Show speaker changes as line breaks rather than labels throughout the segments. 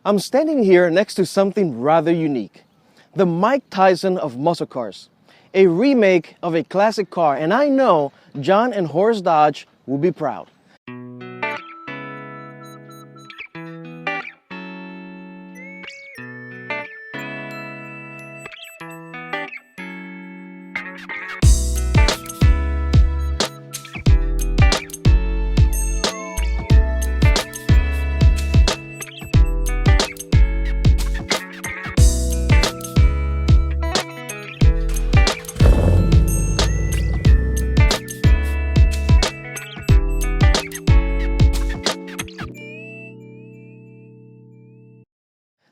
I'm standing here next to something rather unique. The Mike Tyson of muscle cars. A remake of a classic car, and I know John and Horace Dodge will be proud.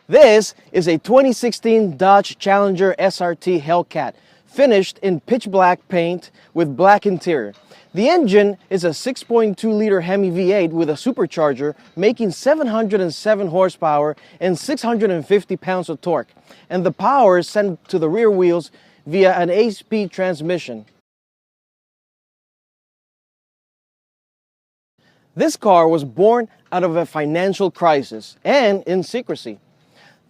This is a 2016 Dodge Challenger SRT HellCat, finished in pitch black paint with black interior. The engine is a 6.2-liter Hemi V8 with a supercharger, making 707 horsepower and 650 pounds of torque, and the power is sent to the rear wheels via an 8-speed transmission. This car was born out of a financial crisis and in secrecy.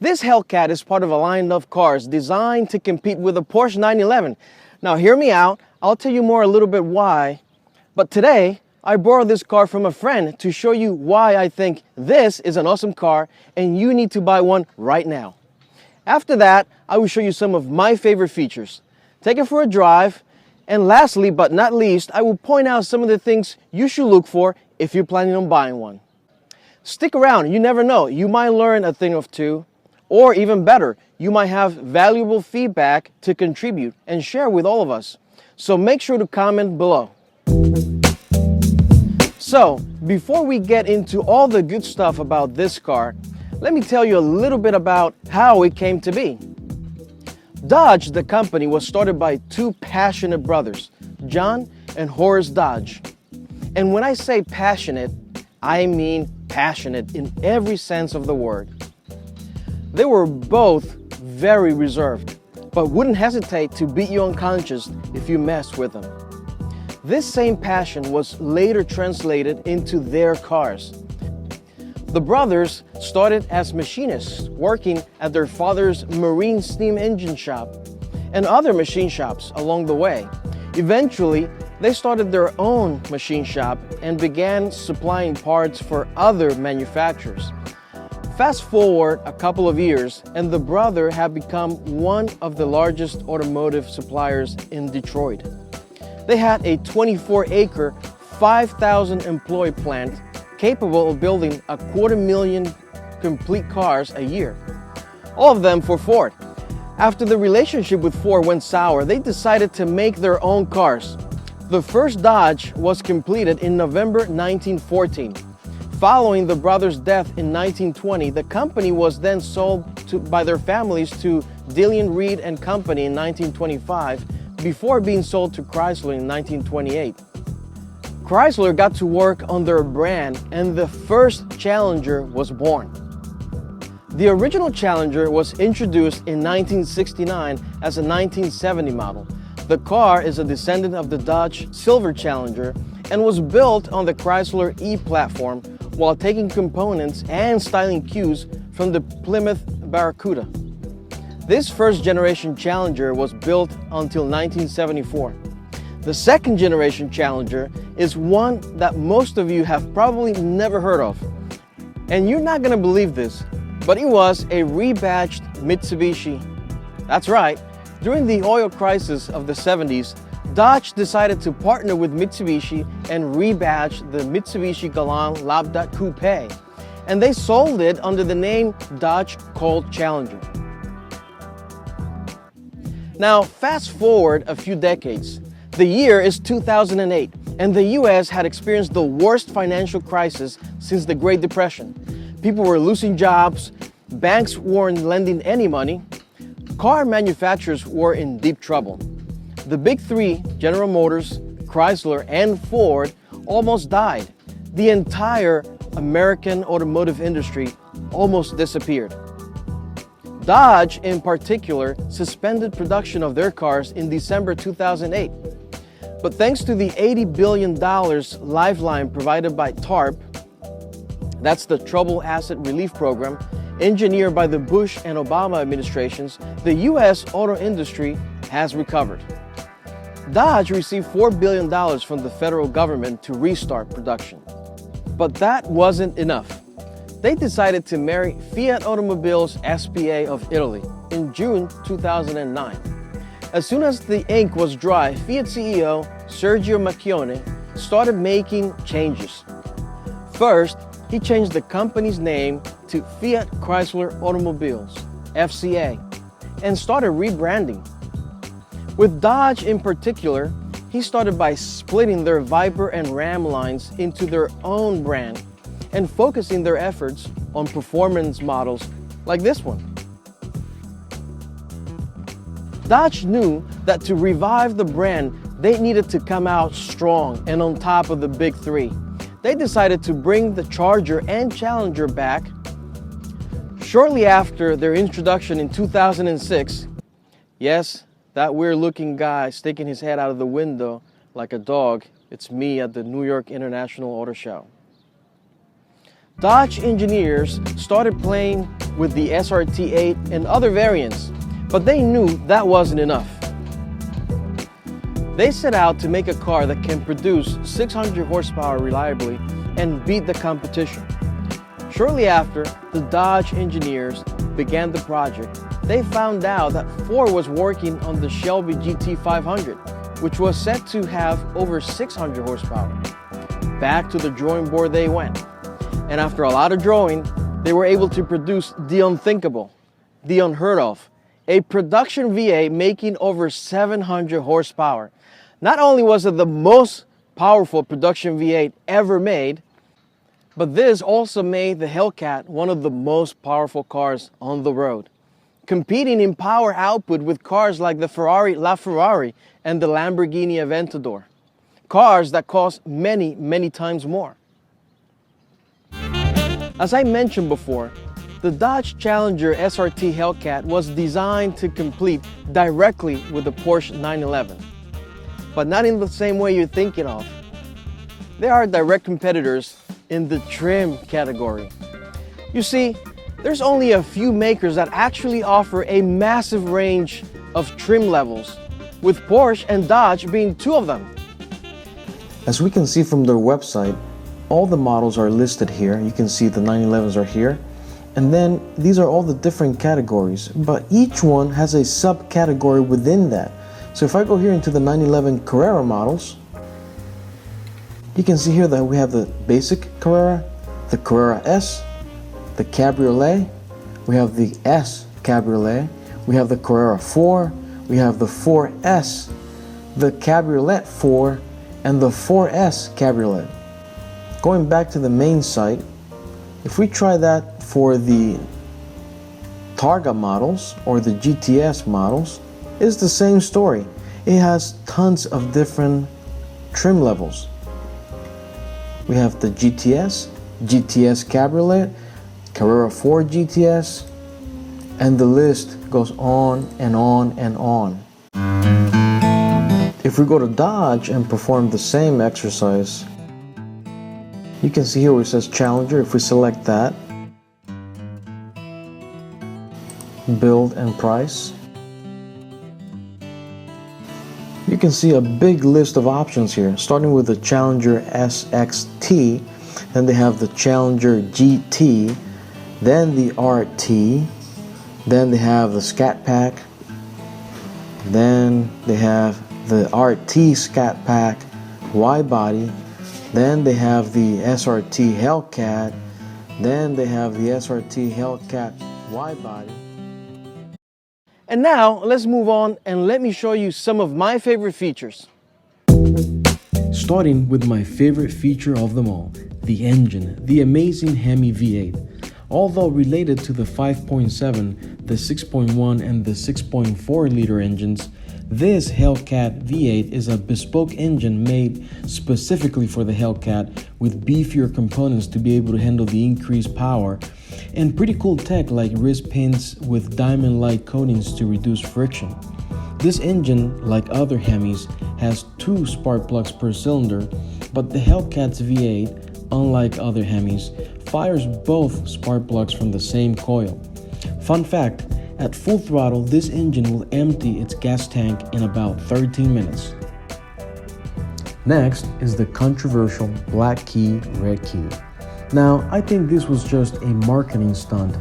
This HellCat is part of a line of cars designed to compete with the Porsche 911. Now hear me out, I'll tell you more a little bit why, but today I borrowed this car from a friend to show you why I think this is an awesome car and you need to buy one right now. After that, I will show you some of my favorite features, take it for a drive, and lastly but not least, I will point out some of the things you should look for if you're planning on buying one. Stick around, you never know, you might learn a thing or two. Or even better, you might have valuable feedback to contribute and share with all of us. So make sure to comment below. So, before we get into all the good stuff about this car, let me tell you a little bit about how it came to be. Dodge, the company, was started by two passionate brothers, John and Horace Dodge. And when I say passionate, I mean passionate in every sense of the word. They were both very reserved, but wouldn't hesitate to beat you unconscious if you messed with them. This same passion was later translated into their cars. The brothers started as machinists, working at their father's marine steam engine shop and other machine shops along the way. Eventually, they started their own machine shop and began supplying parts for other manufacturers. Fast forward a couple of years, and the brother had become one of the largest automotive suppliers in Detroit. They had a 24-acre, 5,000-employee plant capable of building 250,000 complete cars a year, all of them for Ford. After the relationship with Ford went sour, they decided to make their own cars. The first Dodge was completed in November 1914. Following the brothers' death in 1920, the company was then sold by their families to Dillon, Reed and Company in 1925 before being sold to Chrysler in 1928. Chrysler got to work on their brand and the first Challenger was born. The original Challenger was introduced in 1969 as a 1970 model. The car is a descendant of the Dodge Silver Challenger and was built on the Chrysler E platform while taking components and styling cues from the Plymouth Barracuda. This first generation Challenger was built until 1974. The second generation Challenger is one that most of you have probably never heard of. And you're not gonna believe this, but it was a rebadged Mitsubishi. That's right, during the oil crisis of the 70s, Dodge decided to partner with Mitsubishi and rebadge the Mitsubishi Galant Lab Coupe, and they sold it under the name Dodge Colt Challenger. Now, fast forward a few decades. The year is 2008, and the US had experienced the worst financial crisis since the Great Depression. People were losing jobs, banks weren't lending any money, car manufacturers were in deep trouble. The big three, General Motors, Chrysler, and Ford, almost died. The entire American automotive industry almost disappeared. Dodge, in particular, suspended production of their cars in December 2008. But thanks to the $80 billion lifeline provided by TARP, that's the Troubled Asset Relief Program, Engineered by the Bush and Obama administrations, the U.S. auto industry has recovered. Dodge received $4 billion from the federal government to restart production. But that wasn't enough. They decided to marry Fiat Automobiles SPA of Italy in June 2009. As soon as the ink was dry, Fiat CEO Sergio Marchionne started making changes. First, he changed the company's name to Fiat Chrysler Automobiles, FCA, and started rebranding. With Dodge in particular, he started by splitting their Viper and Ram lines into their own brand and focusing their efforts on performance models like this one. Dodge knew that to revive the brand, they needed to come out strong and on top of the big three. They decided to bring the Charger and Challenger back. Shortly after their introduction in 2006, yes, that weird-looking guy sticking his head out of the window like a dog, it's me at the New York International Auto Show. Dodge engineers started playing with the SRT 8 and other variants, but they knew that wasn't enough. They set out to make a car that can produce 600 horsepower reliably and beat the competition. Shortly after the Dodge engineers began the project, they found out that Ford was working on the Shelby GT500, which was set to have over 600 horsepower. Back to the drawing board they went. And after a lot of drawing, they were able to produce the unthinkable, the unheard of, a production V8 making over 700 horsepower. Not only was it the most powerful production V8 ever made, but this also made the HellCat one of the most powerful cars on the road, competing in power output with cars like the Ferrari LaFerrari and the Lamborghini Aventador, cars that cost many, many times more. As I mentioned before, the Dodge Challenger SRT HellCat was designed to compete directly with the Porsche 911, but not in the same way you're thinking of. There are direct competitors in the trim category. You see, there's only a few makers that actually offer a massive range of trim levels, with Porsche and Dodge being two of them.
As we can see from their website, all the models are listed here. You can see the 911s are here. And then these are all the different categories, but each one has a subcategory within that. So if I go here into the 911 Carrera models, you can see here that we have the basic Carrera, the Carrera S, the Cabriolet, we have the S Cabriolet, we have the Carrera 4, we have the 4S, the Cabriolet 4, and the 4S Cabriolet. Going back to the main site, if we try that for the Targa models or the GTS models, it's the same story. It has tons of different trim levels. We have the GTS, GTS Cabriolet, Carrera 4 GTS, and the list goes on and on and on. If we go to Dodge and perform the same exercise, you can see here where it says Challenger. If we select that, build and price, you can see a big list of options here, starting with the Challenger SXT, then they have the Challenger GT, then the RT, then they have the Scat Pack, then they have the RT Scat Pack wide body, then they have the SRT HellCat, then they have the SRT HellCat wide body.
And now, let's move on and let me show you some of my favorite features.
Starting with my favorite feature of them all, the engine, the amazing Hemi V8. Although related to the 5.7, the 6.1 and the 6.4 liter engines, this HellCat V8 is a bespoke engine made specifically for the HellCat with beefier components to be able to handle the increased power and pretty cool tech like wrist pins with diamond-like coatings to reduce friction. This engine, like other Hemis, has 2 spark plugs per cylinder, but the HellCat's V8, unlike other Hemis, fires both spark plugs from the same coil. Fun fact, at full throttle, this engine will empty its gas tank in about 13 minutes. Next is the controversial black key, red key. Now, I think this was just a marketing stunt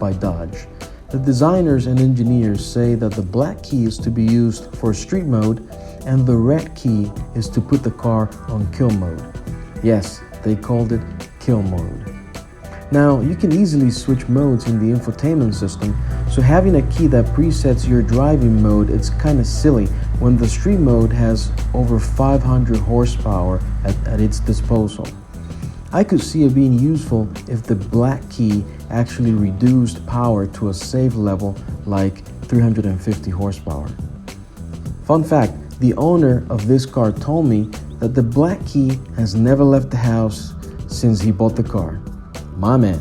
by Dodge. The designers and engineers say that the black key is to be used for street mode and the red key is to put the car on kill mode. Yes, they called it kill mode. Now, you can easily switch modes in the infotainment system, so having a key that presets your driving mode, it's kind of silly when the street mode has over 500 horsepower at its disposal. I could see it being useful if the black key actually reduced power to a safe level like 350 horsepower. Fun fact, the owner of this car told me that the black key has never left the house since he bought the car. My man.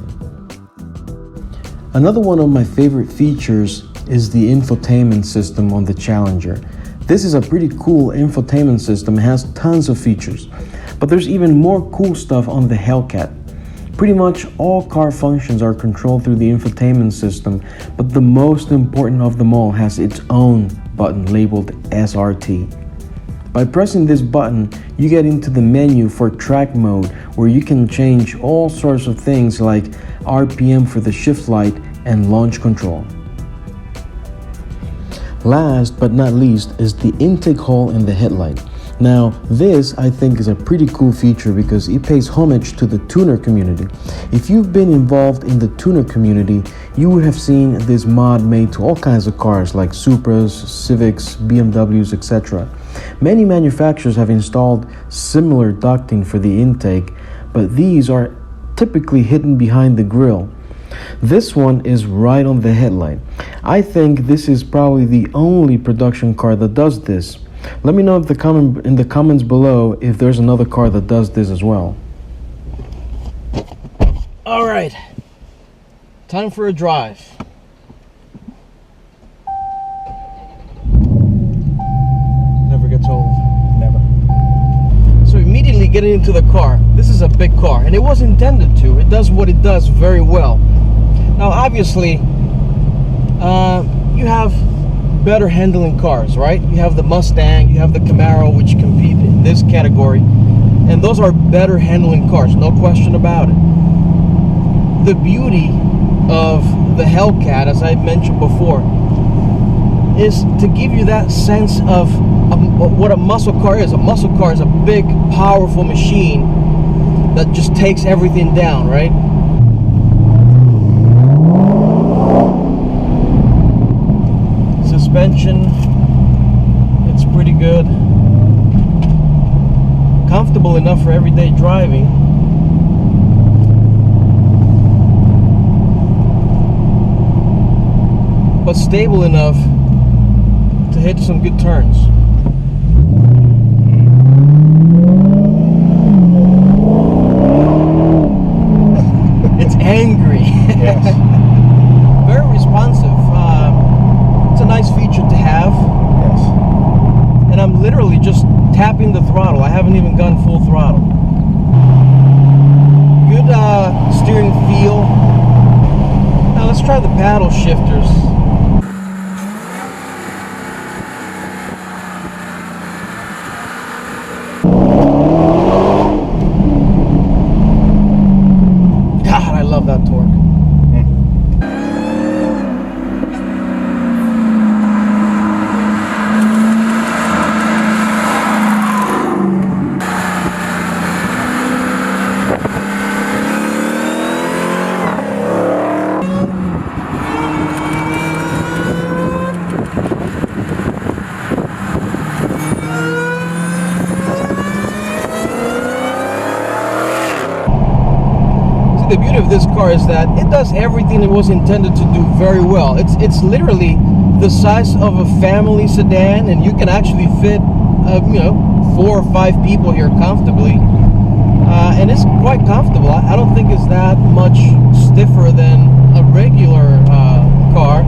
Another one of my favorite features is the infotainment system on the Challenger. This is a pretty cool infotainment system. It has tons of features, but there's even more cool stuff on the HellCat. Pretty much all car functions are controlled through the infotainment system, but the most important of them all has its own button labeled SRT. By pressing this button, you get into the menu for track mode, where you can change all sorts of things like RPM for the shift light and launch control. Last but not least is the intake hole in the headlight. Now, this I think is a pretty cool feature because it pays homage to the tuner community. If you've been involved in the tuner community, you would have seen this mod made to all kinds of cars like Supras, Civics, BMWs, etc. Many manufacturers have installed similar ducting for the intake, but these are typically hidden behind the grille. This one is right on the headlight. I think this is probably the only production car that does this. Let me know in the comments below if there's another car that does this as well.
All right, time for a drive. Never gets old. Never. So immediately getting into the car. This is a big car, and it was intended to. It does what it does very well. Now, obviously, you have better handling cars, right? You have the Mustang, you have the Camaro, which compete in this category, and those are better handling cars, no question about it. The beauty of the HellCat, as I mentioned before, is to give you that sense of what a muscle car is. A muscle car is a big, powerful machine that just takes everything down, right? Suspension, it's pretty good. Comfortable enough for everyday driving. But stable enough to hit some good turns. It's angry.
Yes.
Very responsive. It's a nice feature to have.
Yes.
And I'm literally just tapping the throttle. I haven't even gone full throttle. Good steering feel. Now let's try the paddle shifters. God, I love that torque. The beauty of this car is that it does everything it was intended to do very well. It's literally the size of a family sedan, and you can actually fit 4 or 5 people here comfortably, and it's quite comfortable. I don't think it's that much stiffer than a regular car,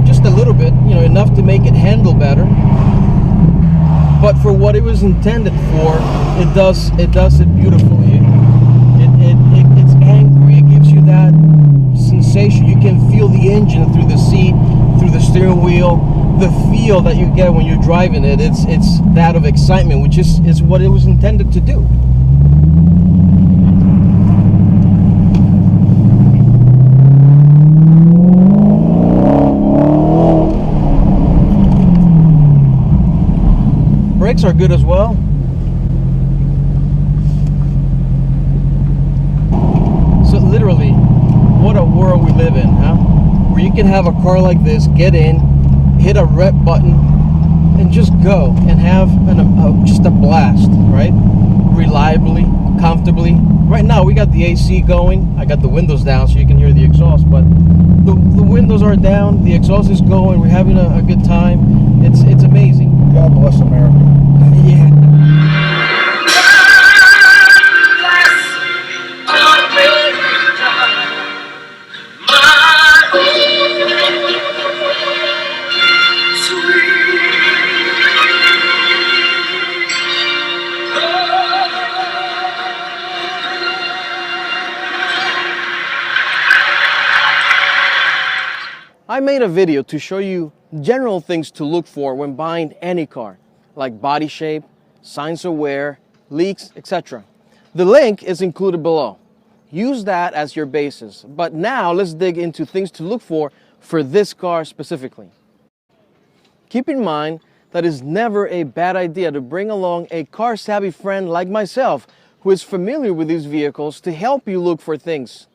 just a little bit, enough to make it handle better. But for what it was intended for, it does it beautifully. It's angry. sensation. You can feel the engine through the seat, through the steering wheel. The feel that you get when you're driving it, it's that of excitement, which is what it was intended to do. Brakes are good as well. So literally, what a world we live in, huh? Where you can have a car like this, get in, hit a red button, and just go and have just a blast, right? Reliably, comfortably. Right now we got the AC going. I got the windows down so you can hear the exhaust, but the windows are down, the exhaust is going, we're having a good time. It's amazing.
God bless America.
Yeah. I made a video to show you general things to look for when buying any car, like body shape, signs of wear, leaks, etc. The link is included below. Use that as your basis. But now let's dig into things to look for this car specifically. Keep in mind that it's never a bad idea to bring along a car-savvy friend like myself who is familiar with these vehicles to help you look for things.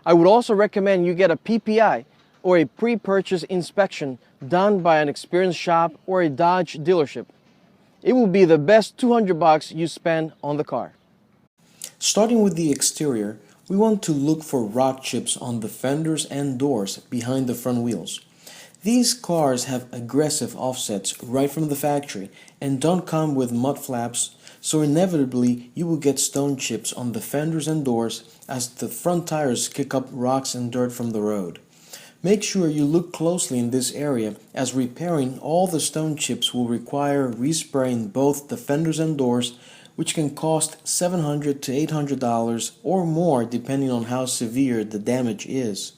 I would also recommend you get a PPI, or a pre-purchase inspection done by an experienced shop or a Dodge dealership. It will be the best $200 you spend on the car.
Starting with the exterior, we want to look for rot chips on the fenders and doors behind the front wheels. These cars have aggressive offsets right from the factory and don't come with mud flaps, so inevitably you will get stone chips on the fenders and doors as the front tires kick up rocks and dirt from the road. Make sure you look closely in this area, as repairing all the stone chips will require respraying both the fenders and doors, which can cost $700 to $800 or more depending on how severe the damage is.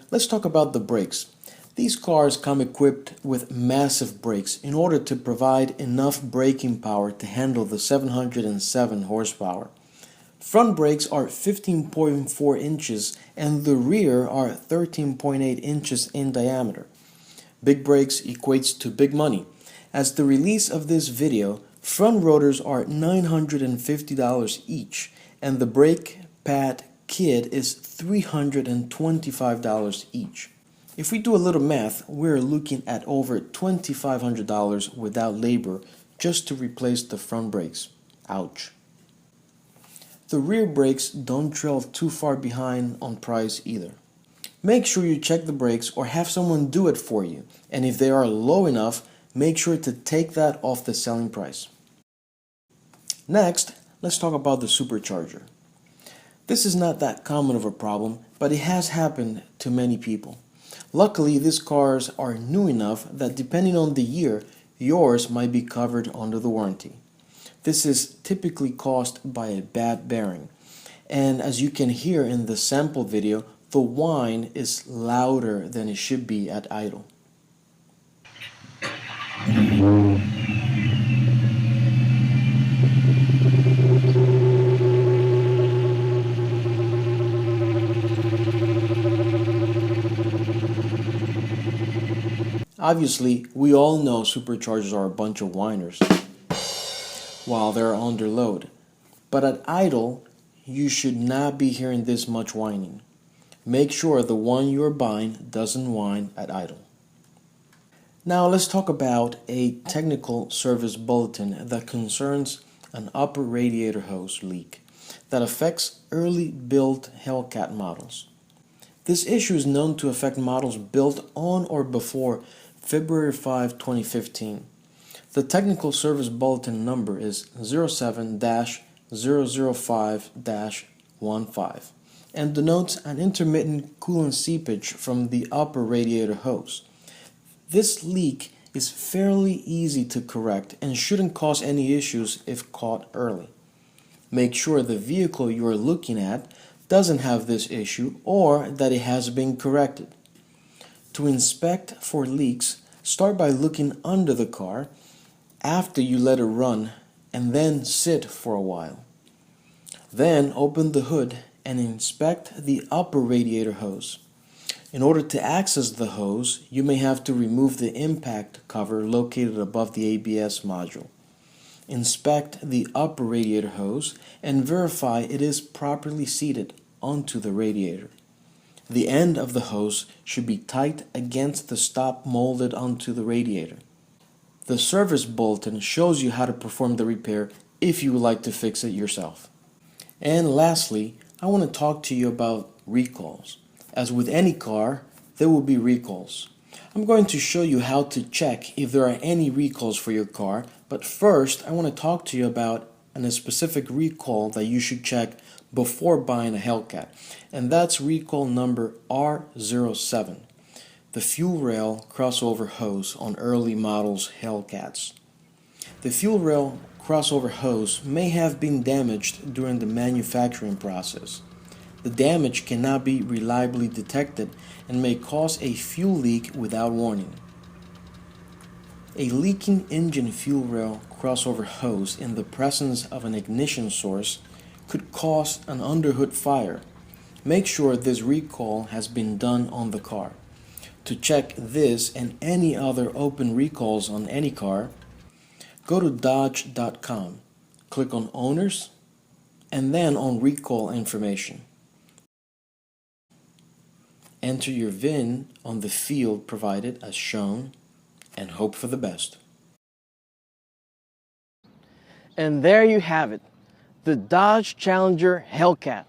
Let's talk about the brakes. These cars come equipped with massive brakes in order to provide enough braking power to handle the 707 horsepower. Front brakes are 15.4 inches and the rear are 13.8 inches in diameter. Big brakes equates to big money. As the release of this video, front rotors are $950 each and the brake pad kit is $325 each. If we do a little math, we're looking at over $2,500 without labor just to replace the front brakes. Ouch. The rear brakes don't trail too far behind on price either. Make sure you check the brakes or have someone do it for you, and if they are low enough, make sure to take that off the selling price. Next, let's talk about the supercharger. This is not that common of a problem, but it has happened to many people. Luckily, these cars are new enough that depending on the year, yours might be covered under the warranty. This is typically caused by a bad bearing, and as you can hear in the sample video, the whine is louder than it should be at idle. Obviously, we all know superchargers are a bunch of whiners while they're under load, but at idle, you should not be hearing this much whining. Make sure the one you're buying doesn't whine at idle. Now let's talk about a technical service bulletin that concerns an upper radiator hose leak that affects early built HellCat models. This issue is known to affect models built on or before February 5, 2015. The technical service bulletin number is 07-005-15 and denotes an intermittent coolant seepage from the upper radiator hose. This leak is fairly easy to correct and shouldn't cause any issues if caught early. Make sure the vehicle you are looking at doesn't have this issue or that it has been corrected. To inspect for leaks, start by looking under the car after you let it run and then sit for a while. Then open the hood and inspect the upper radiator hose. In order to access the hose, you may have to remove the impact cover located above the ABS module. Inspect the upper radiator hose and verify it is properly seated onto the radiator. The end of the hose should be tight against the stop molded onto the radiator. The service bulletin shows you how to perform the repair if you would like to fix it yourself. And lastly, I want to talk to you about recalls. As with any car, there will be recalls. I'm going to show you how to check if there are any recalls for your car, but first I want to talk to you about a specific recall that you should check before buying a HellCat, and that's recall number R07, the fuel rail crossover hose on early models HellCats. The fuel rail crossover hose may have been damaged during the manufacturing process. The damage cannot be reliably detected and may cause a fuel leak without warning. A leaking engine fuel rail crossover hose in the presence of an ignition source could cause an underhood fire. Make sure this recall has been done on the car. To check this and any other open recalls on any car, go to Dodge.com, click on Owners, and then on Recall Information. Enter your VIN on the field provided as shown and hope for the best.
And there you have it, the Dodge Challenger HellCat.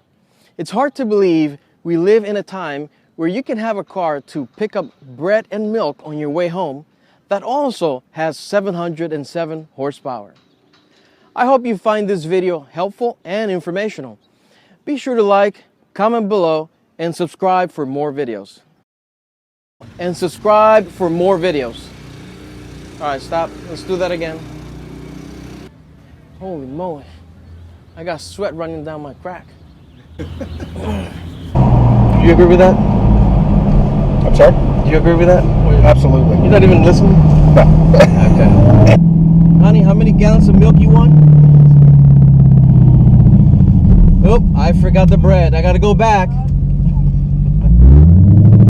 It's hard to believe we live in a time where you can have a car to pick up bread and milk on your way home that also has 707 horsepower. I hope you find this video helpful and informational. Be sure to like, comment below, and subscribe for more videos. All right, stop. Let's do that again. Holy moly. I got sweat running down my crack. Do you agree with that?
I'm sorry?
Do you agree with that?
Absolutely.
You're not even listening?
No.
Okay. Honey, how many gallons of milk you want? Oh, I forgot the bread. I gotta go back.